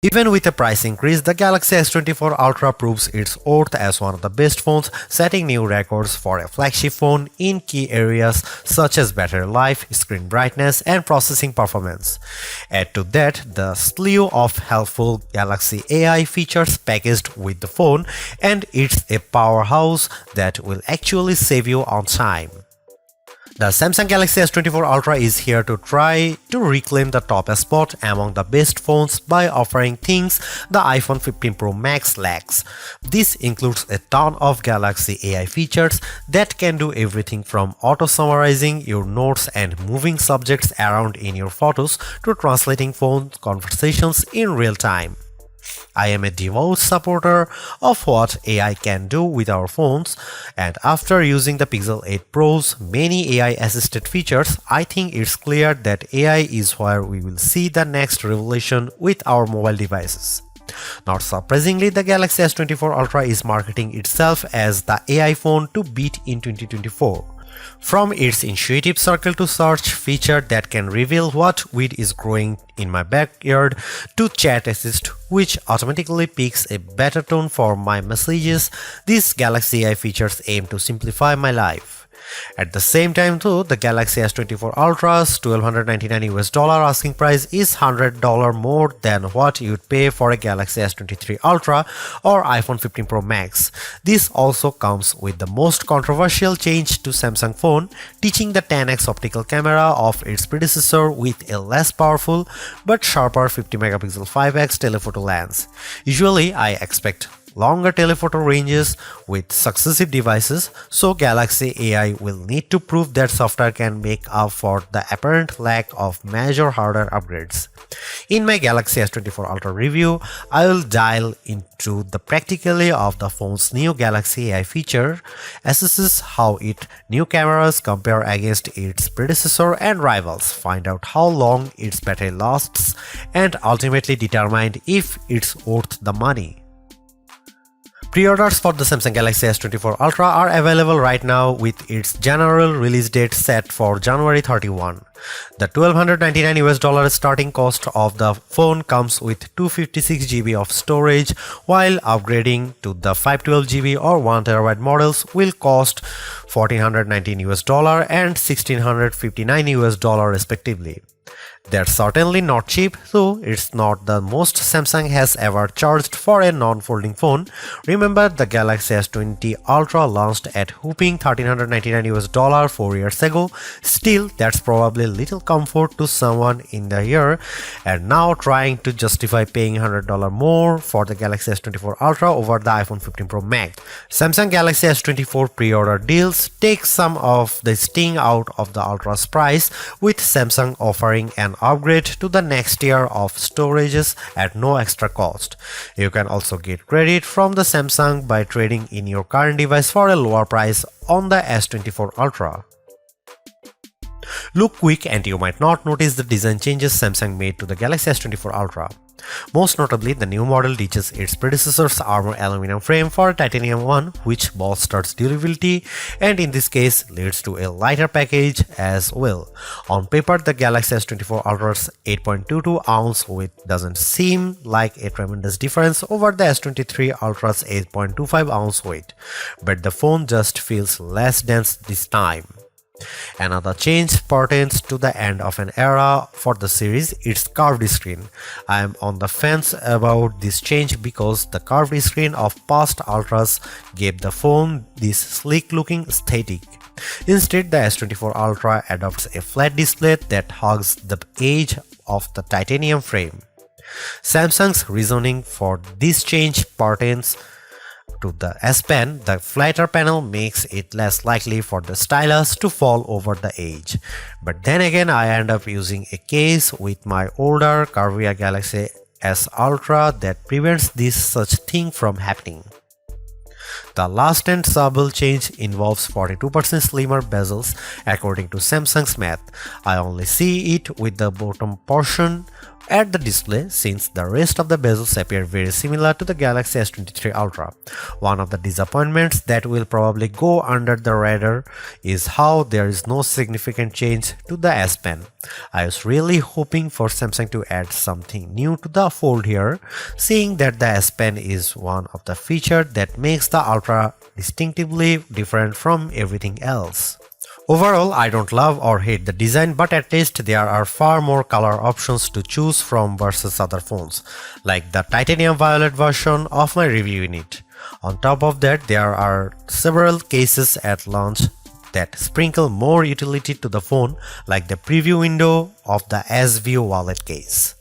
Even with a price increase, the Galaxy S24 Ultra proves its worth as one of the best phones, setting new records for a flagship phone in key areas such as battery life, screen brightness, and processing performance. Add to that the slew of helpful Galaxy AI features packaged with the phone, and it's a powerhouse that will actually save you on time. The Samsung Galaxy S24 Ultra is here to try to reclaim the top spot among the best phones by offering things the iPhone 15 Pro Max lacks. This includes a ton of Galaxy AI features that can do everything from auto-summarizing your notes and moving subjects around in your photos to translating phone conversations in real time. I am a devout supporter of what AI can do with our phones, and after using the Pixel 8 Pro's many AI-assisted features, I think it's clear that AI is where we will see the next revolution with our mobile devices. Not surprisingly, the Galaxy S24 Ultra is marketing itself as the AI phone to beat in 2024. From its intuitive circle to search feature that can reveal what weed is growing in my backyard to chat assist which automatically picks a better tone for my messages, these Galaxy AI features aim to simplify my life. At the same time though, the Galaxy S24 Ultra's $1,299 asking price is $100 more than what you'd pay for a Galaxy S23 Ultra or iPhone 15 Pro Max. This also comes with the most controversial change to Samsung phone, teaching the 10x optical camera of its predecessor with a less powerful but sharper 50MP 5x telephoto lens. Usually I expect longer telephoto ranges with successive devices, so Galaxy AI will need to prove that software can make up for the apparent lack of major hardware upgrades. In my Galaxy S24 Ultra review, I will dive into the practicality of the phone's new Galaxy AI feature, assesses how its new cameras compare against its predecessor and rivals, find out how long its battery lasts, and ultimately determine if it's worth the money. Pre-orders for the Samsung Galaxy S24 Ultra are available right now with its general release date set for January 31. The $1,299 starting cost of the phone comes with 256GB of storage, while upgrading to the 512GB or 1TB models will cost $1,419 and $1,659 respectively. They're certainly not cheap, though it's not the most Samsung has ever charged for a non-folding phone. Remember, the Galaxy S20 Ultra launched at whopping $1,399 4 years ago. Still, that's probably little comfort to someone in the year, and now trying to justify paying $100 more for the Galaxy S24 Ultra over the iPhone 15 Pro Max. Samsung Galaxy S24 pre-order deals take some of the sting out of the Ultra's price, with Samsung offering an upgrade to the next tier of storages at no extra cost. You can also get credit from the Samsung by trading in your current device for a lower price on the S24 Ultra. Look quick and you might not notice the design changes Samsung made to the Galaxy S24 Ultra. Most notably, the new model ditches its predecessor's armor aluminum frame for titanium one, which bolsters durability and in this case leads to a lighter package as well. On paper, the Galaxy S24 Ultra's 8.22 ounce weight doesn't seem like a tremendous difference over the S23 Ultra's 8.25 ounce weight, but the phone just feels less dense this time. Another change pertains to the end of an era for the series, its curved screen. I am on the fence about this change because the curved screen of past Ultras gave the phone this sleek looking aesthetic. Instead, the S24 Ultra adopts a flat display that hugs the edge of the titanium frame. Samsung's reasoning for this change pertains to the S Pen. The flatter panel makes it less likely for the stylus to fall over the edge. But then again, I end up using a case with my older curvier Galaxy S Ultra that prevents this such thing from happening. The last and subtle change involves 42% slimmer bezels according to Samsung's math. I only see it with the bottom portion at the display since the rest of the bezels appear very similar to the Galaxy S23 Ultra. One of the disappointments that will probably go under the radar is how there is no significant change to the S Pen. I was really hoping for Samsung to add something new to the fold here, seeing that the S Pen is one of the features that makes the Ultra distinctively different from everything else. Overall, I don't love or hate the design, but at least there are far more color options to choose from versus other phones, like the titanium violet version of my review unit. On top of that, there are several cases at launch that sprinkle more utility to the phone, like the preview window of the S View wallet case.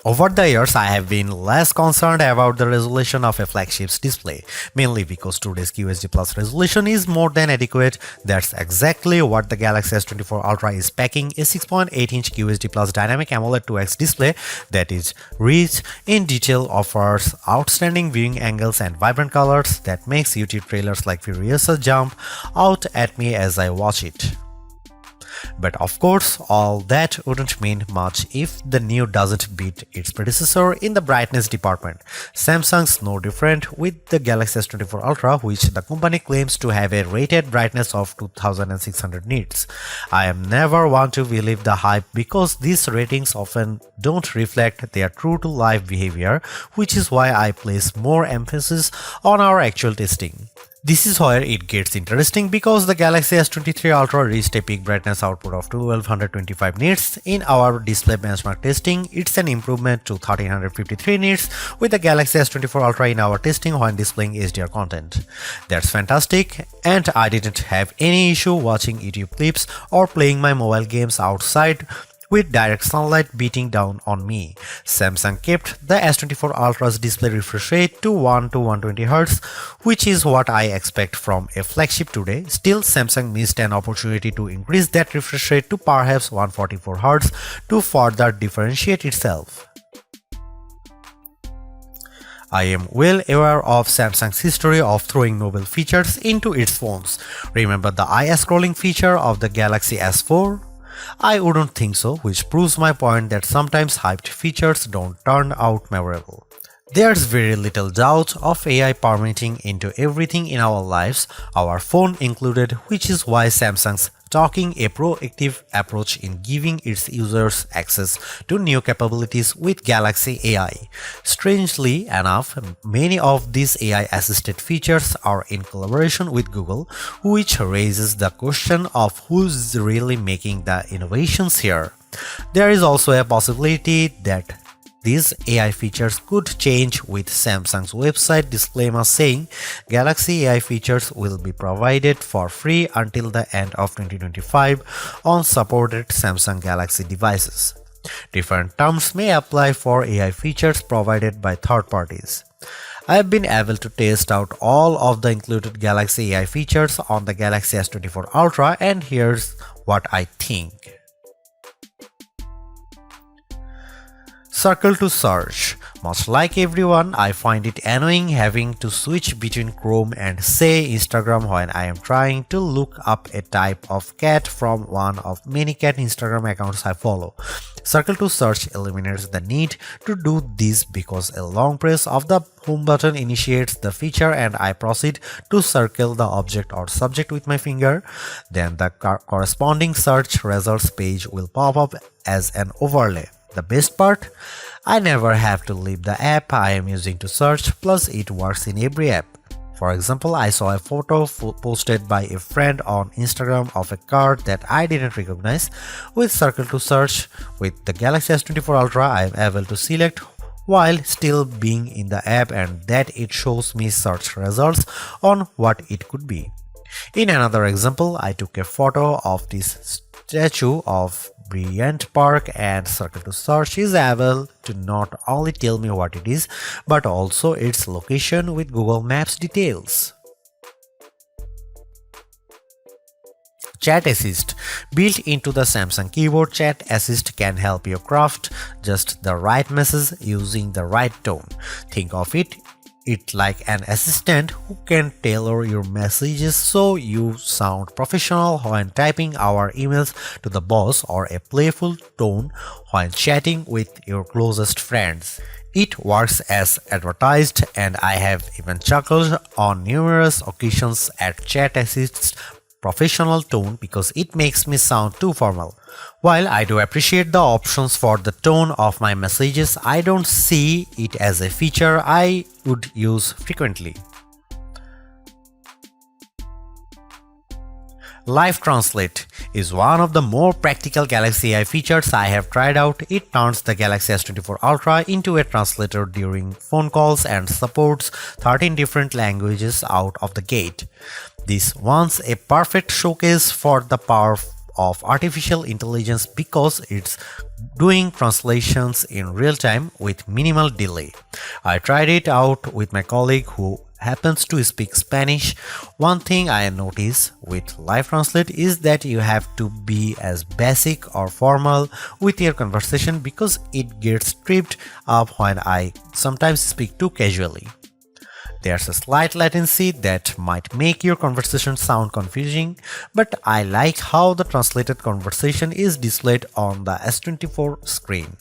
Over the years, I have been less concerned about the resolution of a flagship's display, mainly because today's QHD Plus resolution is more than adequate. That's exactly what the Galaxy S24 Ultra is packing, a 6.8-inch QHD Plus dynamic AMOLED 2X display that is rich in detail, offers outstanding viewing angles and vibrant colors that makes YouTube trailers like Furiosa jump out at me as I watch it. But of course, all that wouldn't mean much if the new doesn't beat its predecessor in the brightness department. Samsung's no different with the Galaxy S24 Ultra, which the company claims to have a rated brightness of 2600 nits. I am never one to believe the hype because these ratings often don't reflect their true-to-life behavior, which is why I place more emphasis on our actual testing. This is where it gets interesting because the Galaxy S23 Ultra reached a peak brightness output of 1225 nits in our display benchmark testing. It's an improvement to 1353 nits with the Galaxy S24 Ultra in our testing when displaying HDR content. That's fantastic, and I didn't have any issue watching YouTube clips or playing my mobile games outside with direct sunlight beating down on me. Samsung kept the S24 Ultra's display refresh rate to 1 to 120Hz, which is what I expect from a flagship today. Still, Samsung missed an opportunity to increase that refresh rate to perhaps 144Hz to further differentiate itself. I am well aware of Samsung's history of throwing novel features into its phones. Remember the eye scrolling feature of the Galaxy S4? I wouldn't think so, which proves my point that sometimes hyped features don't turn out memorable. There's very little doubt of AI permeating into everything in our lives, our phone included, which is why Samsung's taking a proactive approach in giving its users access to new capabilities with Galaxy AI. Strangely enough, many of these AI-assisted features are in collaboration with Google, which raises the question of who's really making the innovations here. There is also a possibility that these AI features could change with Samsung's website disclaimer saying Galaxy AI features will be provided for free until the end of 2025 on supported Samsung Galaxy devices. Different terms may apply for AI features provided by third parties. I have been able to test out all of the included Galaxy AI features on the Galaxy S24 Ultra, and here's what I think. Circle to search. Much like everyone, I find it annoying having to switch between Chrome and say Instagram when I am trying to look up a type of cat from one of many cat Instagram accounts I follow. Circle to search eliminates the need to do this because a long press of the home button initiates the feature and I proceed to circle the object or subject with my finger. Then the corresponding search results page will pop up as an overlay. The best part? I never have to leave the app I am using to search, plus it works in every app. For example, I saw a photo posted by a friend on Instagram of a car that I didn't recognize. With Circle to Search, with the Galaxy S24 Ultra, I am able to select while still being in the app and that it shows me search results on what it could be. In another example, I took a photo of this statue of Bryant Park and Circle to Search is able to not only tell me what it is, but also its location with Google Maps details. Chat Assist. Built into the Samsung keyboard, Chat Assist can help you craft just the right message using the right tone. Think of it it like an assistant who can tailor your messages so you sound professional when typing our emails to the boss or a playful tone when chatting with your closest friends. It works as advertised, and I have even chuckled on numerous occasions at Chat Assist's professional tone because it makes me sound too formal. While I do appreciate the options for the tone of my messages, I don't see it as a feature I would use frequently. Live Translate is one of the more practical Galaxy AI features I have tried out. It turns the Galaxy S24 Ultra into a translator during phone calls and supports 13 different languages out of the gate. This one's a perfect showcase for the power of artificial intelligence because it's doing translations in real time with minimal delay. I tried it out with my colleague who happens to speak Spanish. One thing I notice with Live Translate is that you have to be as basic or formal with your conversation because it gets tripped up when I sometimes speak too casually. There's a slight latency that might make your conversation sound confusing, but I like how the translated conversation is displayed on the S24 screen.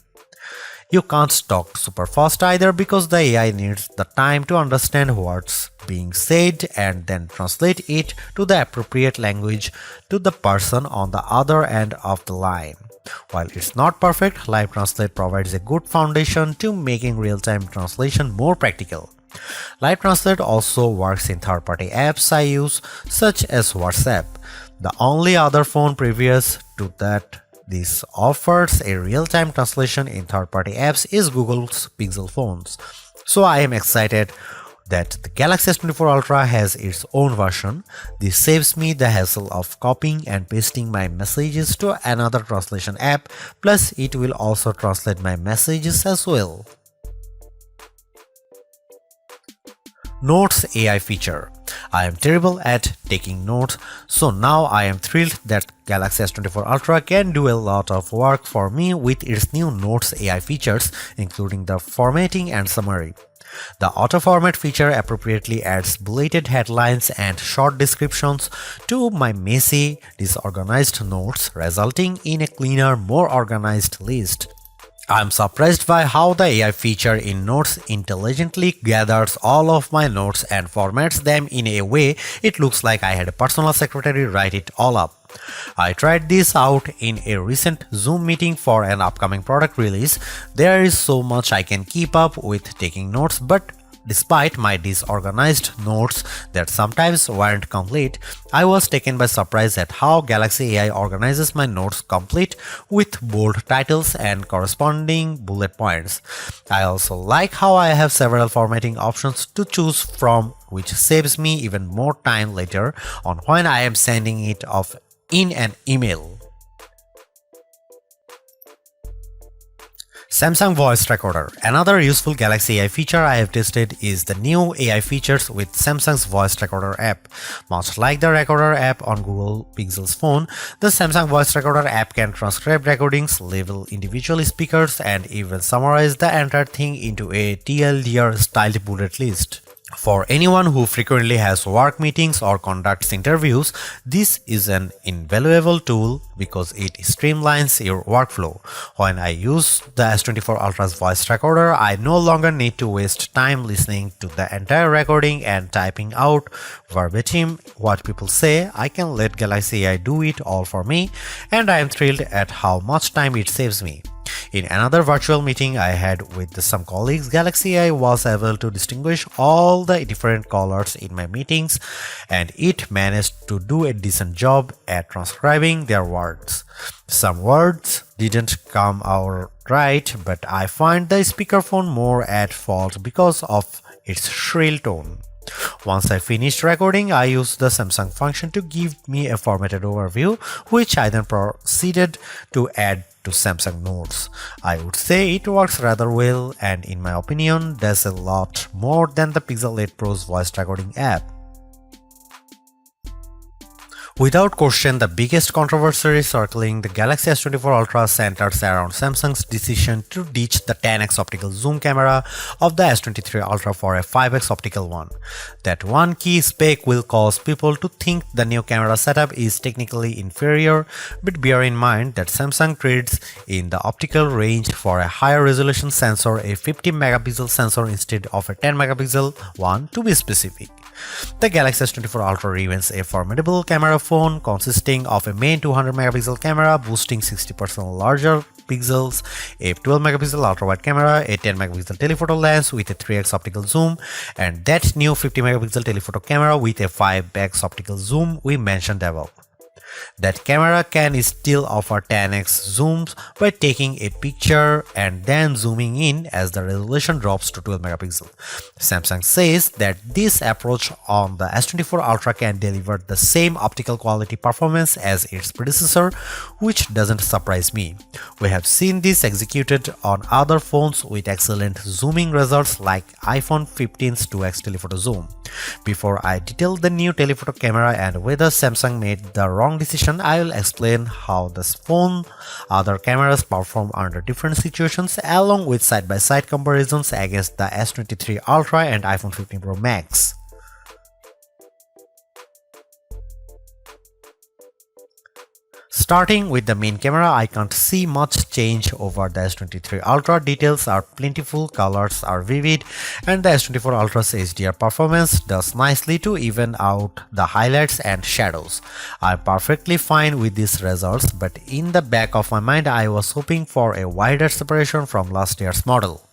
You can't talk super fast either because the AI needs the time to understand what's being said and then translate it to the appropriate language to the person on the other end of the line. While it's not perfect, Live Translate provides a good foundation to making real-time translation more practical. Live Translate also works in third-party apps I use, such as WhatsApp. The only other phone previous to that this offers a real-time translation in third-party apps is Google's Pixel phones. So I am excited that the Galaxy S24 Ultra has its own version. This saves me the hassle of copying and pasting my messages to another translation app, plus it will also translate my messages as well. Notes AI feature. I am terrible at taking notes, so now I am thrilled that Galaxy S24 Ultra can do a lot of work for me with its new Notes AI features, including the formatting and summary. The auto-format feature appropriately adds bulleted headlines and short descriptions to my messy, disorganized notes, resulting in a cleaner, more organized list. I'm surprised by how the AI feature in Notes intelligently gathers all of my notes and formats them in a way it looks like I had a personal secretary write it all up. I tried this out in a recent Zoom meeting for an upcoming product release. There is so much I can keep up with taking notes, but despite my disorganized notes that sometimes weren't complete, I was taken by surprise at how Galaxy AI organizes my notes complete with bold titles and corresponding bullet points. I also like how I have several formatting options to choose from, which saves me even more time later on when I am sending it off in an email. Samsung Voice Recorder. Another useful Galaxy AI feature I have tested is the new AI features with Samsung's Voice Recorder app. Much like the Recorder app on Google Pixel's phone, the Samsung Voice Recorder app can transcribe recordings, label individual speakers, and even summarize the entire thing into a TLDR-styled bullet list. For anyone who frequently has work meetings or conducts interviews, this is an invaluable tool because it streamlines your workflow. When I use the S24 Ultra's voice recorder, I no longer need to waste time listening to the entire recording and typing out verbatim what people say. I can let Galaxy AI do it all for me, and I am thrilled at how much time it saves me. In another virtual meeting I had with some colleagues, Galaxy AI was able to distinguish all the different colors in my meetings, and it managed to do a decent job at transcribing their words. Some words didn't come out right, but I find the speakerphone more at fault because of its shrill tone. Once I finished recording, I used the Samsung function to give me a formatted overview, which I then proceeded to add to Samsung Notes. I would say it works rather well, and in my opinion, does a lot more than the Pixel 8 Pro's voice recording app. Without question, the biggest controversy circling the Galaxy S24 Ultra centers around Samsung's decision to ditch the 10x optical zoom camera of the S23 Ultra for a 5x optical one. That one key spec will cause people to think the new camera setup is technically inferior, but bear in mind that Samsung trades in the optical range for a higher resolution sensor, a 50 megapixel sensor instead of a 10 megapixel one to be specific. The Galaxy S24 Ultra remains a formidable camera phone consisting of a main 200 megapixel camera boasting 60% larger pixels, a 12 megapixel ultra-wide camera, a 10 megapixel telephoto lens with a 3x optical zoom, and that new 50 megapixel telephoto camera with a 5x optical zoom we mentioned above. That camera can still offer 10x zooms by taking a picture and then zooming in as the resolution drops to 12 megapixel. Samsung says that this approach on the S24 Ultra can deliver the same optical quality performance as its predecessor, which doesn't surprise me. We have seen this executed on other phones with excellent zooming results like iPhone 15's 2x telephoto zoom. Before I detail the new telephoto camera and whether Samsung made the wrong decision, I will explain how this phone other cameras perform under different situations along with side-by-side comparisons against the S23 Ultra and iPhone 15 Pro Max. Starting with the main camera, I can't see much change over the S23 Ultra. Details are plentiful, colors are vivid, and the S24 Ultra's HDR performance does nicely to even out the highlights and shadows. I'm perfectly fine with these results, but in the back of my mind I was hoping for a wider separation from last year's model.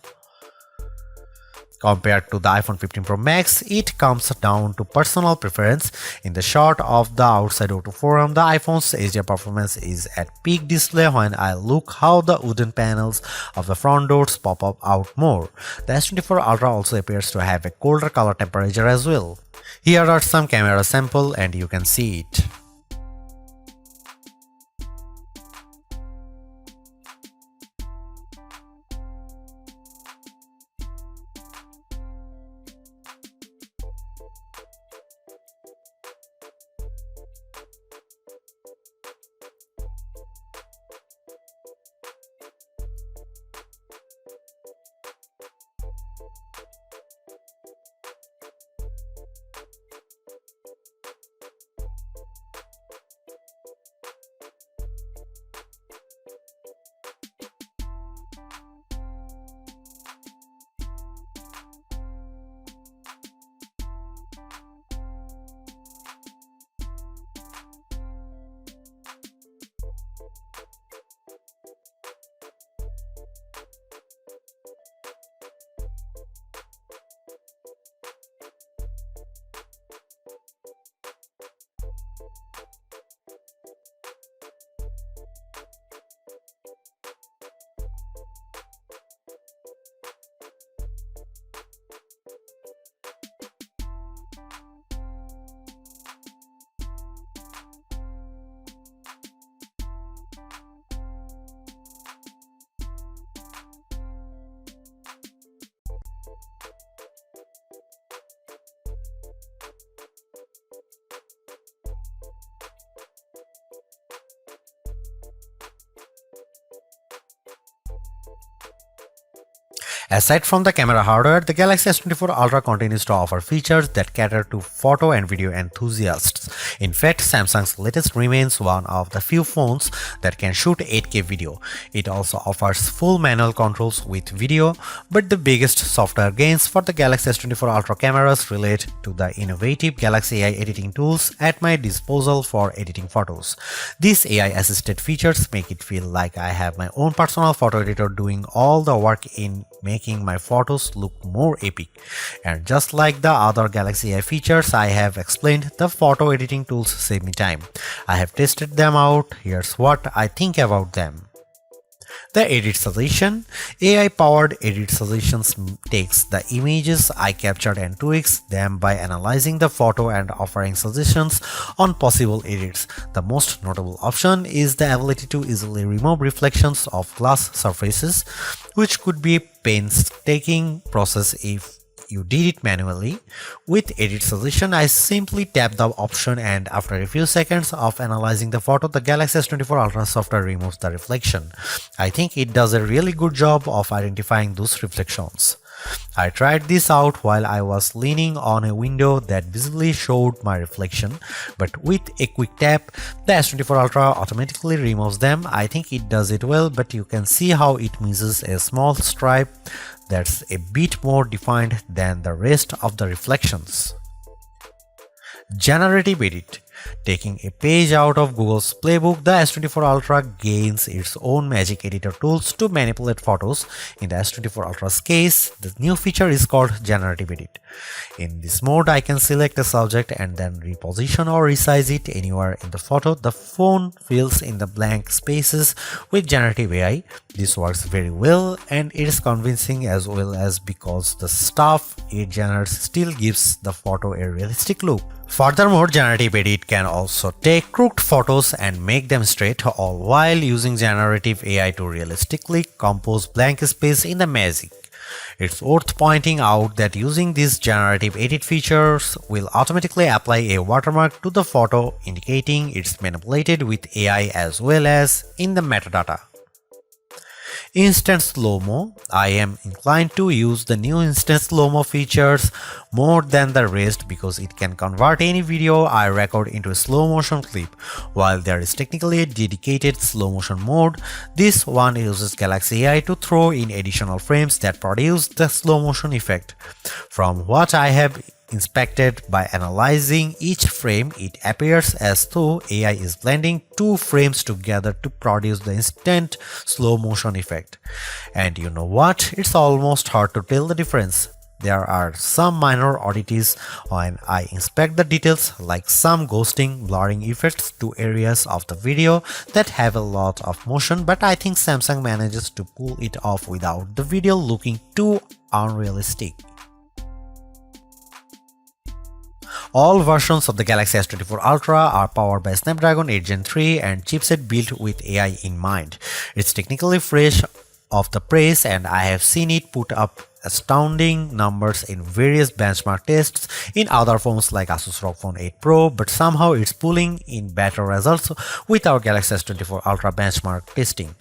Compared to the iPhone 15 Pro Max, it comes down to personal preference. In the shot of the outside O2 forum, the iPhone's HDR performance is at peak display when I look how the wooden panels of the front doors pop up out more. The S24 Ultra also appears to have a colder color temperature as well. Here are some camera samples and you can see it. Aside from the camera hardware, the Galaxy S24 Ultra continues to offer features that cater to photo and video enthusiasts. In fact, Samsung's latest remains one of the few phones that can shoot 8K video. It also offers full manual controls with video, but the biggest software gains for the Galaxy S24 Ultra cameras relate to the innovative Galaxy AI editing tools at my disposal for editing photos. These AI-assisted features make it feel like I have my own personal photo editor doing all the work in making my photos look more epic. And just like the other Galaxy AI features I have explained, the photo editing tools save me time. I have tested them out. Here's what I think about them. The Edit Suggestion. AI-powered Edit Suggestions takes the images I captured and tweaks them by analyzing the photo and offering suggestions on possible edits. The most notable option is the ability to easily remove reflections of glass surfaces, which could be a painstaking process if you did it manually. With Edit Suggestion, I simply tap the option, and after a few seconds of analyzing the photo, the Galaxy S24 Ultra software removes the reflection. I think it does a really good job of identifying those reflections. I tried this out while I was leaning on a window that visibly showed my reflection, but with a quick tap, the S24 Ultra automatically removes them. I think it does it well, but you can see how it misses a small stripe that's a bit more defined than the rest of the reflections. Generative Edit. Taking a page out of Google's playbook, the S24 Ultra gains its own magic editor tools to manipulate photos. In the S24 Ultra's case, the new feature is called Generative Edit. In this mode, I can select a subject and then reposition or resize it anywhere in the photo. The phone fills in the blank spaces with generative AI. This works very well, and it is convincing as well as because the stuff it generates still gives the photo a realistic look. Furthermore, Generative Edit can also take crooked photos and make them straight, all while using generative AI to realistically compose blank space in the magic. It's worth pointing out that using these generative edit features will automatically apply a watermark to the photo, indicating it's manipulated with AI as well as in the metadata. Instant Slow-Mo. I am inclined to use the new Instant Slow-Mo features more than the rest because it can convert any video I record into a slow motion clip. While there is technically a dedicated slow motion mode, this one uses Galaxy AI to throw in additional frames that produce the slow motion effect. From what I have inspected by analyzing each frame, it appears as though AI is blending two frames together to produce the instant slow motion effect. And you know what? It's almost hard to tell the difference. There are some minor oddities when I inspect the details, like some ghosting, blurring effects to areas of the video that have a lot of motion, but I think Samsung manages to pull it off without the video looking too unrealistic. All versions of the Galaxy S24 Ultra are powered by Snapdragon 8 Gen 3 and chipset built with AI in mind. It's technically fresh off the press, and I have seen it put up astounding numbers in various benchmark tests in other phones like Asus ROG Phone 8 Pro, but somehow it's pulling in better results with our Galaxy S24 Ultra benchmark testing.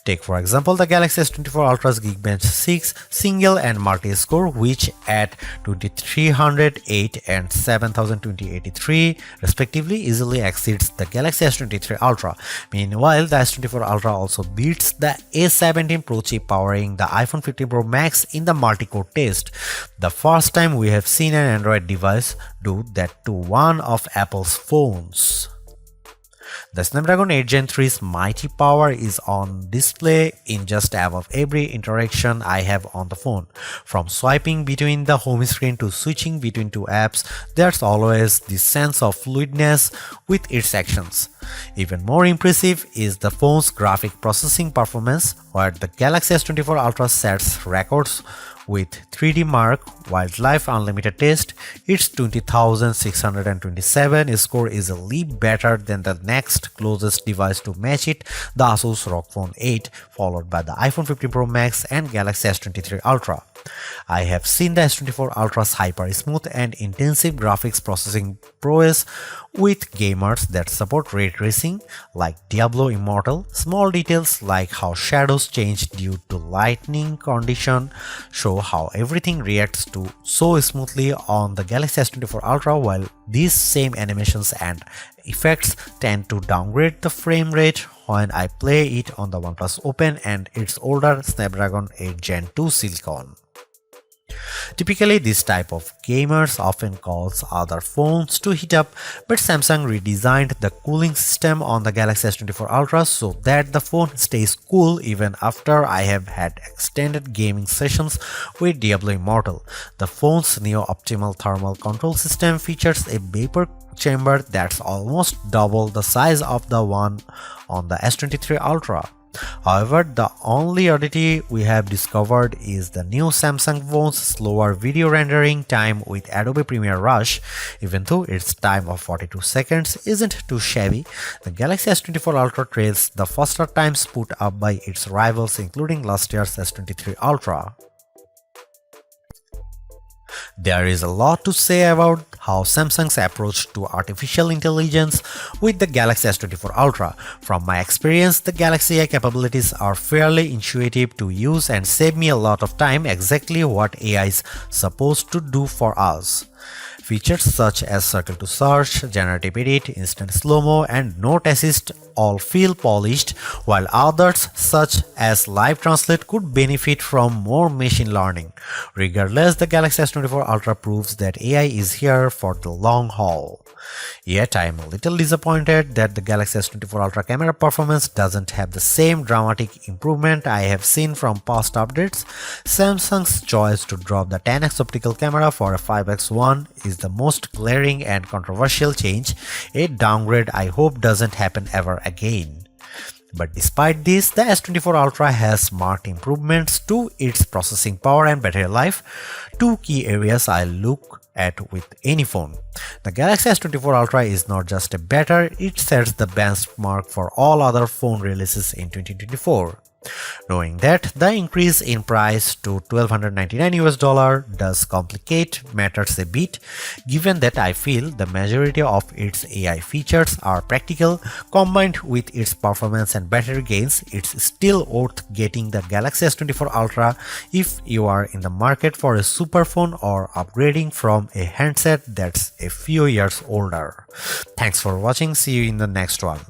Take for example the Galaxy S24 Ultra's Geekbench 6 single and multi-score, which at 2308 and 7283 respectively easily exceeds the Galaxy S23 Ultra. Meanwhile, the S24 Ultra also beats the A17 Pro chip powering the iPhone 15 Pro Max in the multi-core test. The first time we have seen an Android device do that to one of Apple's phones. The Snapdragon 8 Gen 3's mighty power is on display in just about every interaction I have on the phone. From swiping between the home screen to switching between two apps, there's always this sense of fluidness with its actions. Even more impressive is the phone's graphic processing performance, where the Galaxy S24 Ultra sets records with 3D Mark Wildlife Unlimited test. Its 20,627 score is a leap better than the next closest device to match it, the Asus ROG Phone 8, followed by the iPhone 15 Pro Max and Galaxy S23 Ultra. I have seen the S24 Ultra's hyper-smooth and intensive graphics processing prowess with gamers that support ray tracing like Diablo Immortal. Small details like how shadows change due to lighting condition show how everything reacts to so smoothly on the Galaxy S24 Ultra, while these same animations and effects tend to downgrade the frame rate when I play it on the OnePlus Open and its older Snapdragon 8 Gen 2 Silicon. Typically, this type of gamers often calls other phones to heat up, but Samsung redesigned the cooling system on the Galaxy S24 Ultra so that the phone stays cool even after I have had extended gaming sessions with Diablo Immortal. The phone's neo-optimal thermal control system features a vapor chamber that's almost double the size of the one on the S23 Ultra. However, the only oddity we have discovered is the new Samsung phone's slower video rendering time with Adobe Premiere Rush. Even though its time of 42 seconds isn't too shabby, the Galaxy S24 Ultra trails the faster times put up by its rivals, including last year's S23 Ultra. There is a lot to say about how Samsung's approach to artificial intelligence with the Galaxy S24 Ultra. From my experience, the Galaxy AI capabilities are fairly intuitive to use and save me a lot of time, exactly what AI is supposed to do for us. Features such as circle to search, generative edit, instant slow-mo, and note assist all feel polished, while others such as live translate could benefit from more machine learning. Regardless, the Galaxy S24 Ultra proves that AI is here for the long haul. Yet I am a little disappointed that the Galaxy S24 Ultra camera performance doesn't have the same dramatic improvement I have seen from past updates. Samsung's choice to drop the 10x optical camera for a 5x one is the most glaring and controversial change, a downgrade I hope doesn't happen ever again. But despite this, the S24 Ultra has marked improvements to its processing power and battery life, two key areas I look at with any phone. The Galaxy S24 Ultra is not just a better, it sets the benchmark for all other phone releases in 2024. Knowing that the increase in price to $1,299 does complicate matters a bit, given that I feel the majority of its AI features are practical, combined with its performance and battery gains, it's still worth getting the Galaxy S24 Ultra if you are in the market for a super phone or upgrading from a handset that's a few years older. Thanks for watching, see you in the next one.